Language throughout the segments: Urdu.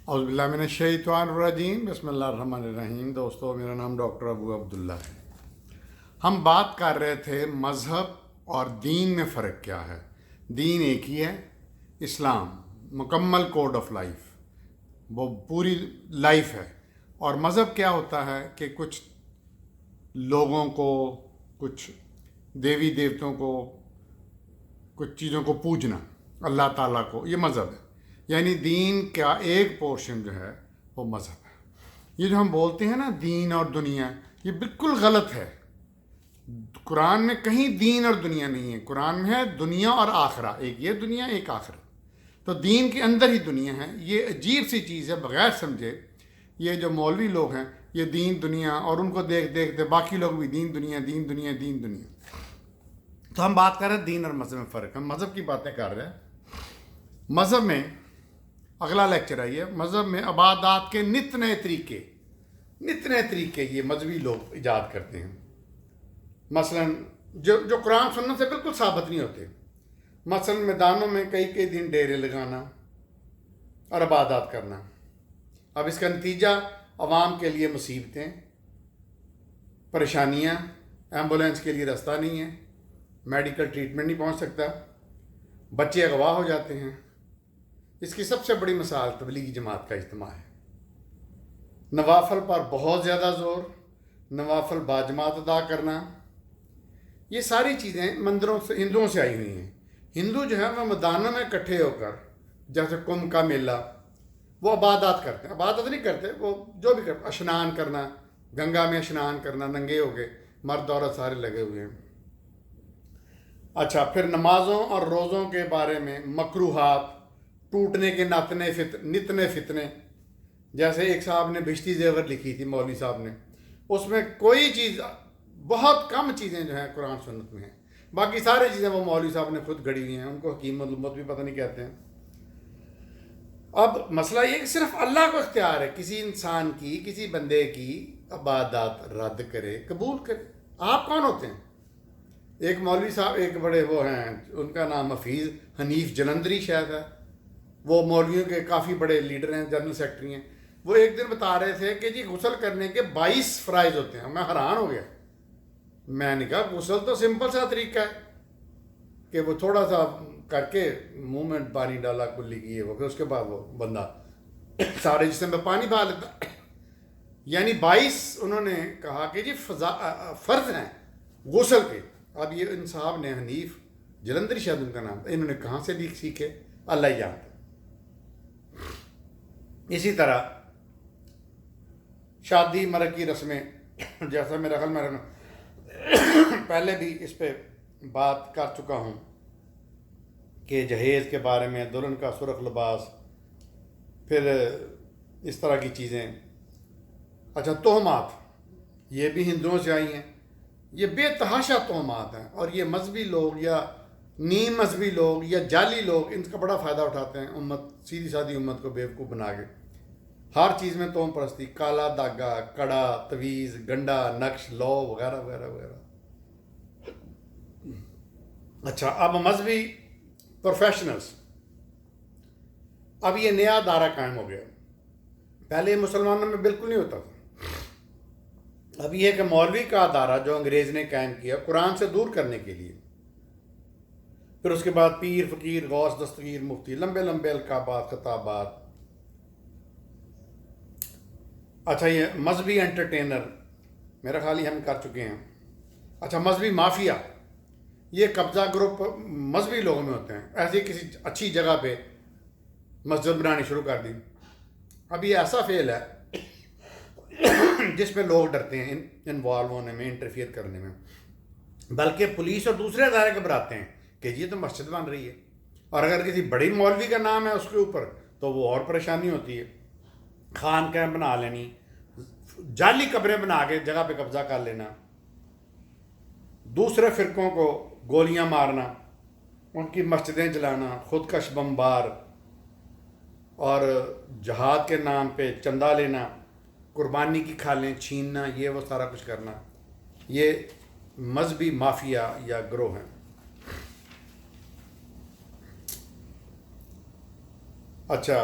اعوذ باللہ من الشیطان الرجیم بسم اللہ الرحمن الرحیم۔ دوستو، میرا نام ڈاکٹر ابو عبداللہ ہے۔ ہم بات کر رہے تھے مذہب اور دین میں فرق کیا ہے۔ دین ایک ہی ہے، اسلام مکمل کوڈ آف لائف، وہ پوری لائف ہے۔ اور مذہب کیا ہوتا ہے کہ کچھ لوگوں کو، کچھ دیوی دیوتوں کو، کچھ چیزوں کو پوجنا، اللہ تعالیٰ کو، یہ مذہب ہے۔ یعنی دین کا ایک پورشن جو ہے وہ مذہب ہے۔ یہ جو ہم بولتے ہیں نا دین اور دنیا، یہ بالکل غلط ہے۔ قرآن میں کہیں دین اور دنیا نہیں ہے۔ قرآن میں ہے دنیا اور آخرہ، ایک یہ دنیا ایک آخرہ۔ تو دین کے اندر ہی دنیا ہے۔ یہ عجیب سی چیز ہے، بغیر سمجھے یہ جو مولوی لوگ ہیں یہ دین دنیا، اور ان کو دیکھتے باقی لوگ بھی دین دنیا دین دنیا دین دنیا۔ تو ہم بات کر رہے ہیں دین اور مذہب میں فرق، ہم مذہب کی باتیں کر رہے ہیں۔ مذہب میں اگلا لیکچر ہے، یہ مذہب میں عبادات کے نت نئے طریقے یہ مذہبی لوگ ایجاد کرتے ہیں۔ مثلا جو قرآن سنت سے بالکل ثابت نہیں ہوتے۔ مثلا میدانوں میں کئی دن ڈیرے لگانا اور عبادات کرنا۔ اب اس کا نتیجہ عوام کے لیے مصیبتیں، پریشانیاں، ایمبولینس کے لیے راستہ نہیں ہے، میڈیکل ٹریٹمنٹ نہیں پہنچ سکتا، بچے اغوا ہو جاتے ہیں۔ اس کی سب سے بڑی مثال تبلیغی جماعت کا اجتماع ہے۔ نوافل پر بہت زیادہ زور، نوافل باجماعت ادا کرنا، یہ ساری چیزیں مندروں سے، ہندوؤں سے آئی ہوئی ہیں۔ ہندو جو ہے وہ میدانوں میں اکٹھے ہو کر، جیسے کمبھ کا میلہ، وہ عبادات کرتے ہیں۔ عبادت نہیں کرتے، وہ جو بھی کرتے، اشنان کرنا، گنگا میں اشنان کرنا، ننگے ہو گئے، مرد عورت سارے لگے ہوئے ہیں۔ اچھا، پھر نمازوں اور روزوں کے بارے میں مکروہات، ٹوٹنے کے نتنے فتنے، جیسے ایک صاحب نے بہشتی زیور لکھی تھی، مولوی صاحب نے، اس میں کوئی چیز، بہت کم چیزیں جو ہیں قرآن سنت میں ہیں، باقی ساری چیزیں وہ مولوی صاحب نے خود گھڑی ہوئی ہیں، ان کو حکیم علومت بھی پتہ نہیں کہتے ہیں۔ اب مسئلہ یہ کہ صرف اللہ کو اختیار ہے کسی انسان کی، کسی بندے کی عبادات رد کرے، قبول کرے۔ آپ کون ہوتے ہیں؟ ایک مولوی صاحب، ایک بڑے وہ ہیں، ان کا نام حفیظ حنیف جلندری شاید ہے، وہ مولویوں کے کافی بڑے لیڈر ہیں، جنرل سیکرٹری ہیں۔ وہ ایک دن بتا رہے تھے کہ جی غسل کرنے کے 22 فرائض ہوتے ہیں۔ میں حیران ہو گیا۔ میں نے کہا غسل تو سمپل سا طریقہ ہے کہ وہ تھوڑا سا کر کے منہ میں پانی ڈالا، کلی کیے وہ، پھر اس کے بعد وہ بندہ سارے جسم میں پانی بہا لیتا۔ یعنی 22 انہوں نے کہا کہ جی فرض ہیں غسل کے۔ اب یہ ان صاحب نے، حنیف جلندری شاید ان کا نام تھا، انہوں نے کہاں سے سیکھے، اللہ ہی جانتا۔ اسی طرح شادی مرگ کی رسمیں، جیسا میرا خیال میں پہلے بھی اس پہ بات کر چکا ہوں کہ جہیز کے بارے میں، دلہن کا سرخ لباس، پھر اس طرح کی چیزیں۔ اچھا، تہمات، یہ بھی ہندوؤں سے آئی ہیں۔ یہ بے تحاشا تہمات ہیں، اور یہ مذہبی لوگ یا نیم مذہبی لوگ یا جعلی لوگ ان کا بڑا فائدہ اٹھاتے ہیں، امت، سیدھی سادھی امت کو بیوقوف بنا کے۔ ہر چیز میں تہم پرستی، کالا دھاگا، کڑا، تویز، گنڈا، نقش، لو وغیرہ وغیرہ وغیرہ۔ اچھا، اب مذہبی پروفیشنلز، اب یہ نیا دائرہ قائم ہو گیا۔ پہلے یہ مسلمانوں میں بالکل نہیں ہوتا تھا۔ اب یہ کہ مولوی کا دائرہ جو انگریز نے قائم کیا قرآن سے دور کرنے کے لیے، پھر اس کے بعد پیر، فقیر، غوث، دستگیر، مفتی، لمبے لمبے القابات، خطابات۔ اچھا، یہ مذہبی انٹرٹینر، میرا خیال ہم کر چکے ہیں۔ اچھا، مذہبی مافیا، یہ قبضہ گروپ مذہبی لوگوں میں ہوتے ہیں۔ ایسی کسی اچھی جگہ پہ مسجد بنانی شروع کر دی۔ اب یہ ایسا فعل ہے جس میں لوگ ڈرتے ہیں انوالو ہونے میں، انٹرفیئر کرنے میں، بلکہ پولیس اور دوسرے ادارے گھبراتے ہیں کہ یہ تو مسجد بن رہی ہے۔ اور اگر کسی بڑی مولوی کا نام ہے اس کے اوپر تو وہ اور پریشانی ہوتی ہے۔ خانقاہیں بنا لینی، جعلی قبریں بنا کے جگہ پہ قبضہ کر لینا، دوسرے فرقوں کو گولیاں مارنا، ان کی مسجدیں جلانا، خودکش بمبار، اور جہاد کے نام پہ چندہ لینا، قربانی کی کھالیں چھیننا، یہ وہ سارا کچھ کرنا، یہ مذہبی مافیا یا گروہ ہیں۔ اچھا،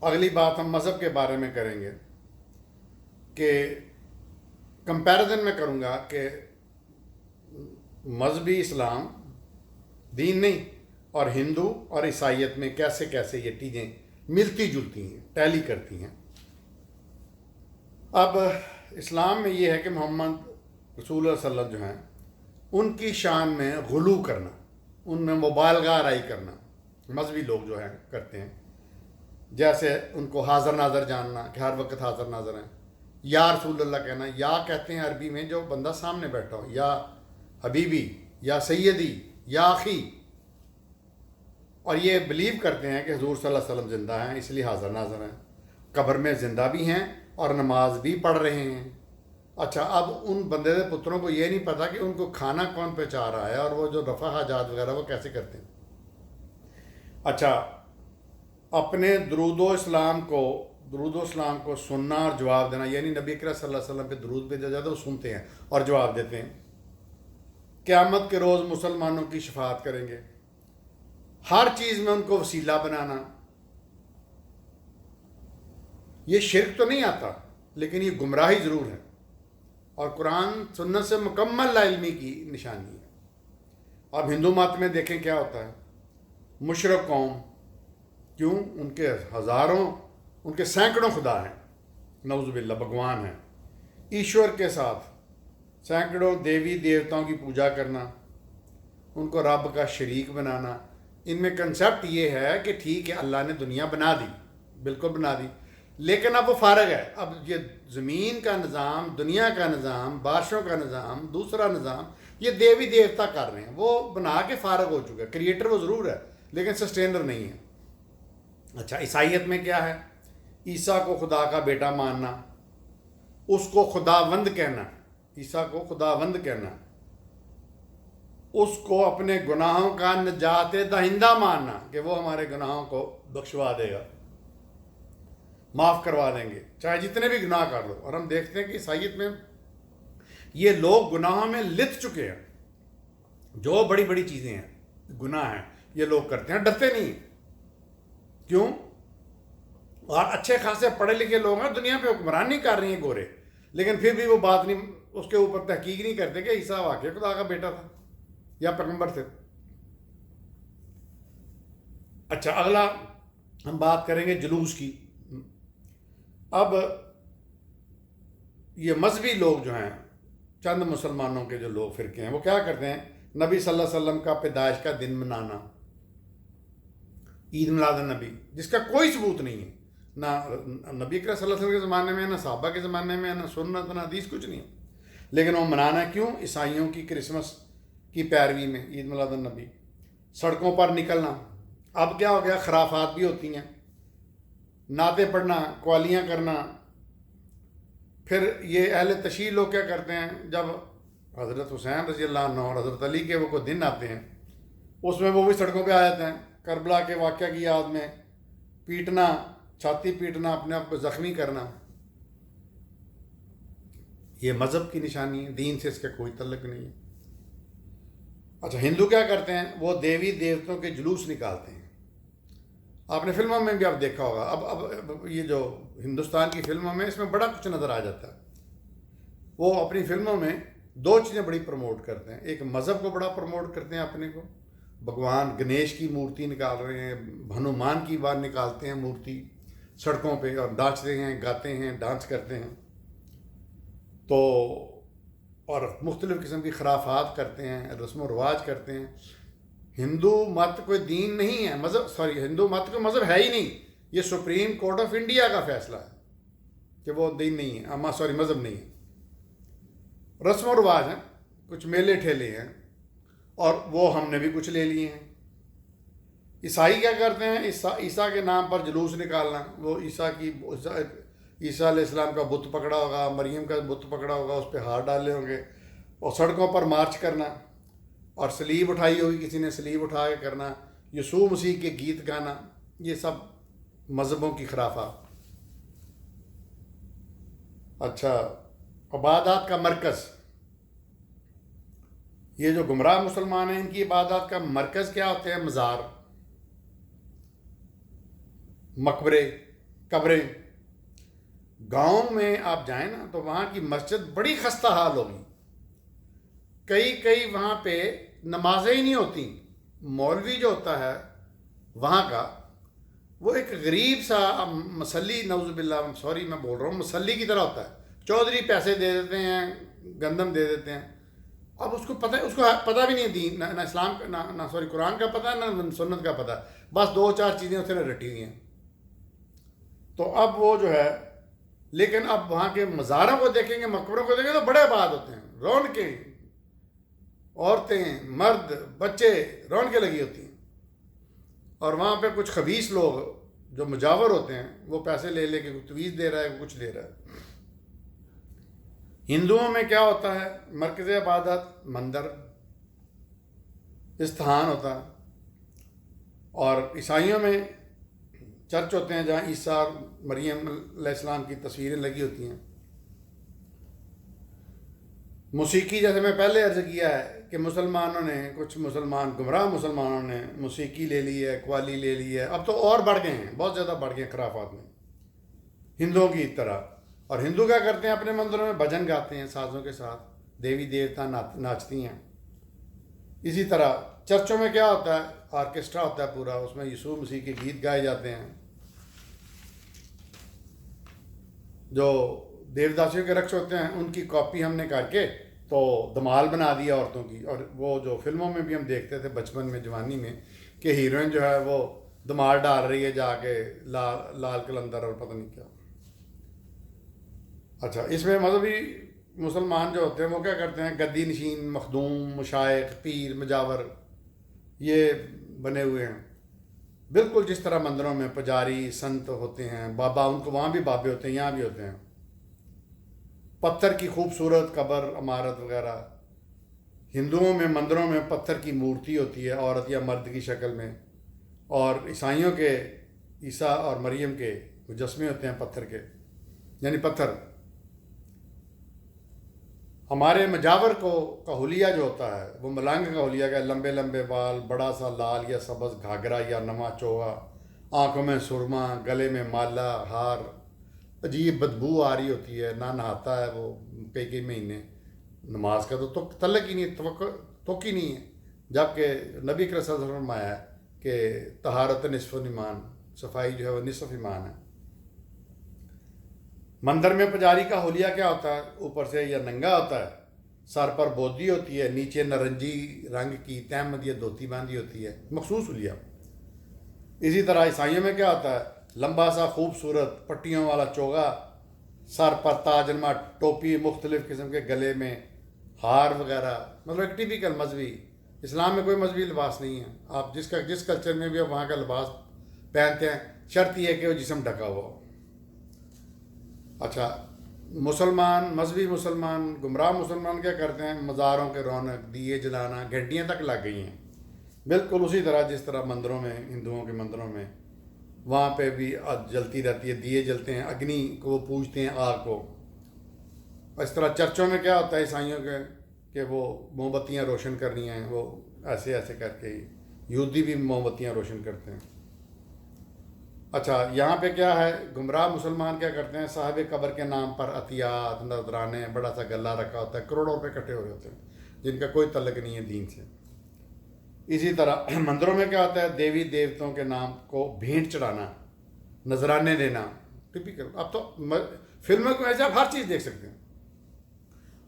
اگلی بات ہم مذہب کے بارے میں کریں گے کہ کمپیریزن میں کروں گا کہ مذہبی اسلام دین نہیں اور ہندو اور عیسائیت میں کیسے کیسے یہ چیزیں ملتی جلتی ہیں، ٹیلی کرتی ہیں۔ اب اسلام میں یہ ہے کہ محمد رسول اللہ صلی اللہ علیہ وسلم جو ہیں ان کی شان میں غلو کرنا، ان میں مبالغہ آرائی کرنا مذہبی لوگ جو ہیں کرتے ہیں، جیسے ان کو حاضر ناظر جاننا کہ ہر وقت حاضر ناظر ہیں، یا رسول اللہ کہنا، یا کہتے ہیں عربی میں جو بندہ سامنے بیٹھا ہو، یا حبیبی، یا سیدی، یا اخی، اور یہ بلیو کرتے ہیں کہ حضور صلی اللہ علیہ وسلم زندہ ہیں اس لیے حاضر ناظر ہیں، قبر میں زندہ بھی ہیں اور نماز بھی پڑھ رہے ہیں۔ اچھا، اب ان بندے دے پتروں کو یہ نہیں پتا کہ ان کو کھانا کون پہنچا رہا ہے اور وہ جو رفع حاجات وغیرہ وہ کیسے کرتے ہیں۔ اچھا، اپنے درود و اسلام کو سننا اور جواب دینا، یعنی نبی اکرم صلی اللہ علیہ وسلم پہ درود بھیجا جاتا ہے، وہ سنتے ہیں اور جواب دیتے ہیں۔ قیامت کے روز مسلمانوں کی شفاعت کریں گے، ہر چیز میں ان کو وسیلہ بنانا۔ یہ شرک تو نہیں آتا لیکن یہ گمراہی ضرور ہے، اور قرآن سنت سے مکمل لا علمی کی نشانی ہے۔ اب ہندو مت میں دیکھیں کیا ہوتا ہے، مشرک قوم، کیوں؟ ان کے ہزاروں، ان کے سینکڑوں خدا ہیں، نعوذ باللہ، بھگوان ہیں، ایشور کے ساتھ سینکڑوں دیوی دیوتاؤں کی پوجا کرنا، ان کو رب کا شریک بنانا۔ ان میں کنسیپٹ یہ ہے کہ ٹھیک ہے اللہ نے دنیا بنا دی، بالکل بنا دی، لیکن اب وہ فارغ ہے، اب یہ زمین کا نظام، دنیا کا نظام، بارشوں کا نظام، دوسرا نظام، یہ دیوی دیوتا کر رہے ہیں، وہ بنا کے فارغ ہو چکا ہے۔ کریٹر وہ ضرور ہے لیکن سسٹینر نہیں ہے۔ اچھا، عیسائیت میں کیا ہے؟ عیسیٰ کو خدا کا بیٹا ماننا، اس کو خداوند کہنا، عیسیٰ کو خداوند کہنا، اس کو اپنے گناہوں کا نجات دہندہ ماننا کہ وہ ہمارے گناہوں کو بخشوا دے گا، معاف کروا دیں گے چاہے جتنے بھی گناہ کر لو۔ اور ہم دیکھتے ہیں کہ عیسائیت میں یہ لوگ گناہوں میں لت چکے ہیں، جو بڑی بڑی چیزیں ہیں، گناہ ہیں، یہ لوگ کرتے ہیں، ڈرتے نہیں۔ کیوں؟ اور اچھے خاصے پڑھے لکھے لوگ ہیں، دنیا پہ حکمرانی کر رہی ہیں گورے، لیکن پھر بھی وہ بات نہیں، اس کے اوپر تحقیق نہیں کرتے کہ عیسیٰ واقعی خدا کا بیٹا تھا یا پیغمبر تھے۔ اچھا، اگلا ہم بات کریں گے جلوس کی۔ اب یہ مذہبی لوگ جو ہیں، چند مسلمانوں کے جو لوگ فرقے ہیں، وہ کیا کرتے ہیں؟ نبی صلی اللہ علیہ وسلم کا پیدائش کا دن منانا، عید میلاد النبی، جس کا کوئی ثبوت نہیں ہے، نہ نبی اکرم صلی اللہ علیہ وسلم کے زمانے میں، نہ صحابہ کے زمانے میں، نہ سنت، نہ حدیث، کچھ نہیں ہے، لیکن وہ منانا کیوں؟ عیسائیوں کی کرسمس کی پیروی میں، عید میلاد النبی، سڑکوں پر نکلنا۔ اب کیا ہو گیا؟ خرافات بھی ہوتی ہیں، نعتیں پڑھنا، قوالیاں کرنا۔ پھر یہ اہل تشیع لوگ کیا کرتے ہیں؟ جب حضرت حسین رضی اللہ عنہ اور حضرت علی کے وہ کوئی دن آتے ہیں، اس میں وہ بھی سڑکوں پہ آ جاتے ہیں، کربلا کے واقعہ کی یاد میں پیٹنا، چھاتی پیٹنا، اپنے آپ کو زخمی کرنا۔ یہ مذہب کی نشانی ہے، دین سے اس کا کوئی تعلق نہیں ہے۔ اچھا، ہندو کیا کرتے ہیں؟ وہ دیوی دیوتوں کے جلوس نکالتے ہیں۔ آپ نے فلموں میں بھی آپ دیکھا ہوگا، اب یہ جو ہندوستان کی فلموں میں، اس میں بڑا کچھ نظر آ جاتا ہے۔ وہ اپنی فلموں میں دو چیزیں بڑی پروموٹ کرتے ہیں، ایک مذہب کو بڑا پروموٹ کرتے ہیں اپنے کو، بھگوان گنیش کی مورتی نکال رہے ہیں، ہنومان کی بار نکالتے ہیں مورتی سڑکوں پہ، اور ناچتے ہیں، گاتے ہیں، ڈانس کرتے ہیں، تو اور مختلف قسم کی خرافات کرتے ہیں، رسم و رواج کرتے ہیں۔ ہندو مت کوئی دین نہیں ہے، ہندو مت کو مذہب ہے ہی نہیں، یہ سپریم کورٹ آف انڈیا کا فیصلہ ہے کہ وہ دین نہیں ہے، مذہب نہیں ہے، رسم و رواج ہیں، کچھ میلے ٹھیلے ہیں، اور وہ ہم نے بھی کچھ لے لیے ہیں۔ عیسائی کیا کرتے ہیں؟ عیسیٰ کے نام پر جلوس نکالنا، وہ عیسیٰ علیہ السلام کا بت پکڑا ہوگا، مریم کا بت پکڑا ہوگا، اس پہ ہاتھ ڈالے ہوں گے، اور سڑکوں پر مارچ کرنا، اور سلیب اٹھائی ہوگی، کسی نے سلیب اٹھا کے کرنا، یسوع مسیح کے گیت گانا، یہ سب مذہبوں کی خرافات۔ اچھا، عبادات کا مرکز، یہ جو گمراہ مسلمان ہیں، ان کی عبادات کا مرکز کیا ہوتے ہیں؟ مزار، مقبرے، قبریں. گاؤں میں آپ جائیں نا تو وہاں کی مسجد بڑی خستہ حال ہوگی. کئی وہاں پہ نمازیں ہی نہیں ہوتی. مولوی جو ہوتا ہے وہاں کا وہ ایک غریب سا مسلی، نعوذ باللہ سوری میں بول رہا ہوں، مسلی کی طرح ہوتا ہے. چودھری پیسے دے دیتے ہیں، گندم دے دیتے ہیں. اب اس کو پتہ بھی نہیں دین، نہ اسلام کا، نہ سوری قرآن کا پتہ، نہ سنت کا پتہ. بس 2-4 چیزیں اس نے رٹی ہوئی ہیں. تو اب وہ جو ہے، لیکن اب وہاں کے مزاروں کو دیکھیں گے، مقبروں کو دیکھیں گے تو بڑے آباد ہوتے ہیں. رونقیں، عورتیں، مرد، بچے، رونقیں لگی ہوتی ہیں. اور وہاں پہ کچھ خبیث لوگ جو مجاور ہوتے ہیں وہ پیسے لے کے تویز دے رہا ہے، کچھ دے رہا ہے. ہندوؤں میں کیا ہوتا ہے؟ مرکز عبادت مندر، استھان ہوتا ہے. اور عیسائیوں میں چرچ ہوتے ہیں جہاں عیسیٰ اور مریم علیہ السلام کی تصویریں لگی ہوتی ہیں. موسیقی، جیسے میں پہلے عرض کیا ہے کہ مسلمانوں نے، کچھ گمراہ مسلمانوں نے موسیقی لے لی ہے، قوالی لے لی ہے. اب تو اور بڑھ گئے ہیں، بہت زیادہ بڑھ گئے ہیں خرافات میں، ہندوؤں کی طرح. اور ہندو کیا کرتے ہیں؟ اپنے مندروں میں بھجن گاتے ہیں سازوں کے ساتھ، دیوی دیوتا ناچتی ہیں. اسی طرح چرچوں میں کیا ہوتا ہے؟ آرکیسٹرا ہوتا ہے پورا، اس میں یسوع مسیح کے گیت گائے جاتے ہیں. جو دیوداسیوں کے رقص ہوتے ہیں ان کی کاپی ہم نے کر کے تو دمال بنا دیا عورتوں کی. اور وہ جو فلموں میں بھی ہم دیکھتے تھے بچپن میں، جوانی میں، کہ ہیروئن جو ہے وہ دمال ڈال رہی ہے جا کے لال قلندر اور پتہ نہیں کیا. اچھا، اس میں مذہبی مسلمان جو ہوتے ہیں وہ کیا کرتے ہیں؟ گدی نشین، مخدوم، مشائخ، پیر، مجاور یہ بنے ہوئے ہیں. بالکل جس طرح مندروں میں پجاری، سنت ہوتے ہیں، بابا، ان کو وہاں بھی بابے ہوتے ہیں، یہاں بھی ہوتے ہیں. پتھر کی خوبصورت قبر، عمارت وغیرہ. ہندوؤں میں مندروں میں پتھر کی مورتی ہوتی ہے، عورت یا مرد کی شکل میں. اور عیسائیوں کے عیسیٰ اور مریم کے مجسمے ہوتے ہیں پتھر کے، یعنی پتھر. ہمارے مجاور کا حلیہ جو ہوتا ہے وہ ملنگ کا حلیہ کا، لمبے لمبے بال، بڑا سا لال یا سبز گھاگرا یا نواں چوغا، آنکھوں میں سرما، گلے میں مالا، ہار. عجیب بدبو آ رہی ہوتی ہے، نہ نہاتا ہے وہ کئی مہینے. نماز کا تو تعلق ہی نہیں، توقع ہی نہیں ہے. جبکہ نبی کریم صلی اللہ علیہ وسلم نے فرمایا ہے کہ طہارت نصف ایمان، صفائی جو ہے وہ نصف ایمان ہے. مندر میں پجاری کا حلیہ کیا ہوتا ہے؟ اوپر سے یا ننگا ہوتا ہے، سر پر بودی ہوتی ہے، نیچے نارنجی رنگ کی تہمد یا دھوتی باندھی ہوتی ہے، مخصوص حلیہ. اسی طرح عیسائیوں میں کیا ہوتا ہے؟ لمبا سا خوبصورت پٹیوں والا چوگا، سر پر تاج نما ٹوپی، مختلف قسم کے گلے میں ہار وغیرہ. مطلب ایک ٹیپیکل مذہبی. اسلام میں کوئی مذہبی لباس نہیں ہے. آپ جس کلچر میں بھی آپ وہاں کا لباس پہنتے ہیں، شرط یہ ہے کہ وہ جسم ڈھکا ہوا ہو. اچھا، مذہبی مسلمان، گمراہ مسلمان کیا کرتے ہیں؟ مزاروں کے رونق، دیے جلانا، گھنٹیاں تک لگ گئی ہیں. بالکل اسی طرح جس طرح مندروں میں، ہندوؤں کے مندروں میں وہاں پہ بھی جلتی رہتی ہے، دیے جلتے ہیں، اگنی کو وہ پوجتے ہیں، آگ کو. اس طرح چرچوں میں کیا ہوتا ہے عیسائیوں کے کہ وہ موم بتیاں روشن کرنی ہیں، وہ ایسے کر کے. یہودی بھی موم بتیاں روشن کرتے ہیں. اچھا، یہاں پہ کیا ہے؟ گمراہ مسلمان کیا کرتے ہیں؟ صاحب قبر کے نام پر عطیات، نذرانے، بڑا سا گلہ رکھا ہوتا ہے، کروڑوں روپے اکٹھے ہو رہے ہوتے ہیں جن کا کوئی تعلق نہیں ہے دین سے. اسی طرح مندروں میں کیا ہوتا ہے؟ دیوی دیوتوں کے نام کو بھینٹ چڑھانا، نذرانے دینا. ٹپیکل. اب تو فلموں کو ایسے آپ ہر چیز دیکھ سکتے ہیں.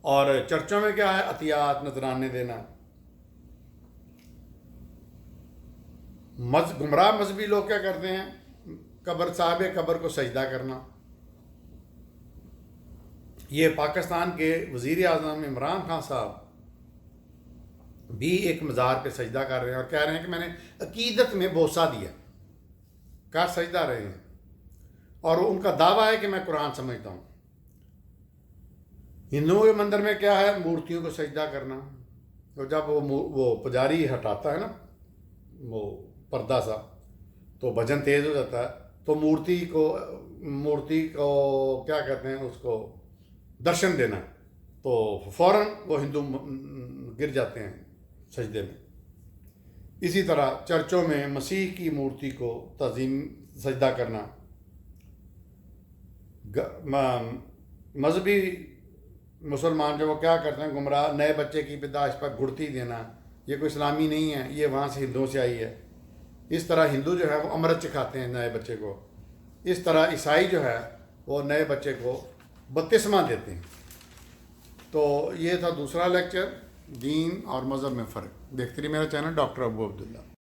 اور چرچوں میں کیا ہے؟ عطیات، نذرانے دینا. گمراہ مذہبی لوگ کیا کرتے ہیں؟ صاحب قبر کو سجدہ کرنا. یہ پاکستان کے وزیر اعظم عمران خان صاحب بھی ایک مزار پہ سجدہ کر رہے ہیں اور کہہ رہے ہیں کہ میں نے عقیدت میں بوسہ دیا، کر سجدہ رہے ہیں. اور ان کا دعویٰ ہے کہ میں قرآن سمجھتا ہوں. ہندوؤں کے مندر میں کیا ہے؟ مورتیوں کو سجدہ کرنا. اور جب وہ پجاری ہٹاتا ہے نا وہ پردہ سا تو بھجن تیز ہو جاتا ہے. تو مورتی کو کیا کہتے ہیں؟ اس کو درشن دینا. تو فوراً وہ ہندو گر جاتے ہیں سجدے میں. اسی طرح چرچوں میں مسیح کی مورتی کو تعظیم سجدہ کرنا. مذہبی مسلمان جو وہ کیا کرتے ہیں گمراہ نئے بچے کی پیدائش پر گڑتی دینا، یہ کوئی اسلامی نہیں ہے، یہ وہاں سے ہندوؤں سے آئی ہے۔ اس طرح ہندو جو ہے وہ امرت چکھاتے ہیں نئے بچے کو، اس طرح عیسائی جو ہے وہ نئے بچے کو بپتسمہ دیتے ہیں۔ تو یہ تھا دوسرا لیکچر، دین اور مذہب میں فرق۔ دیکھتے رہیے میرا چینل ڈاکٹر ابو عبداللہ۔